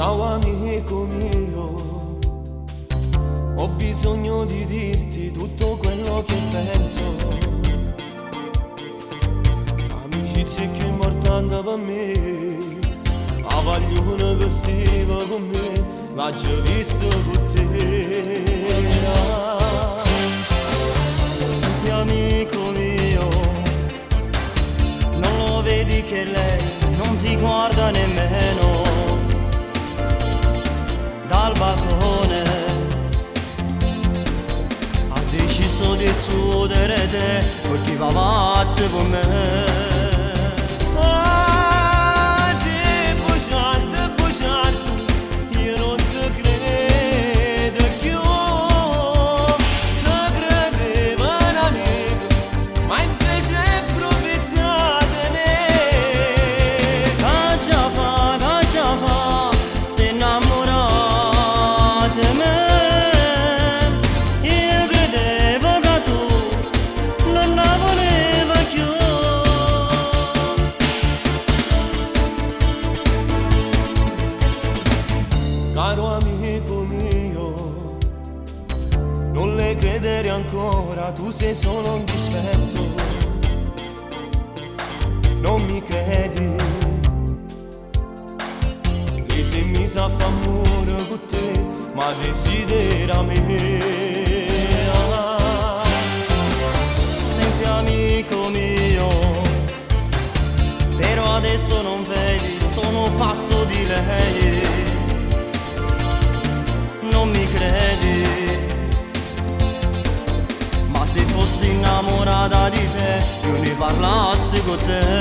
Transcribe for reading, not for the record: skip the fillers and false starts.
Ciao amico mio, ho bisogno di dirti tutto quello che penso. Amicizia è più importante per me, la paglione che stiva con me, l'ha già visto con te. Senti amico mio, non lo vedi che lei non ti guarda nemmeno dal balcone, ha deciso di escludere te perché va pazzo con me. Sei bugiardo, io non ti credo più. Ti credevo un amico, ma invece approfittate me. Caccia fa, sei innamorato di me. Io credevo che tu non la volevi più. Caro amico mio, non le credere ancora, tu sei solo un dispetto. Non mi credi, lei se mi sa fa amore con te, ma desidera me. Senti amico mio, però adesso non vedi, sono pazzo di lei. Non mi credi, ma se fossi innamorata di te, io ne parlassi con te.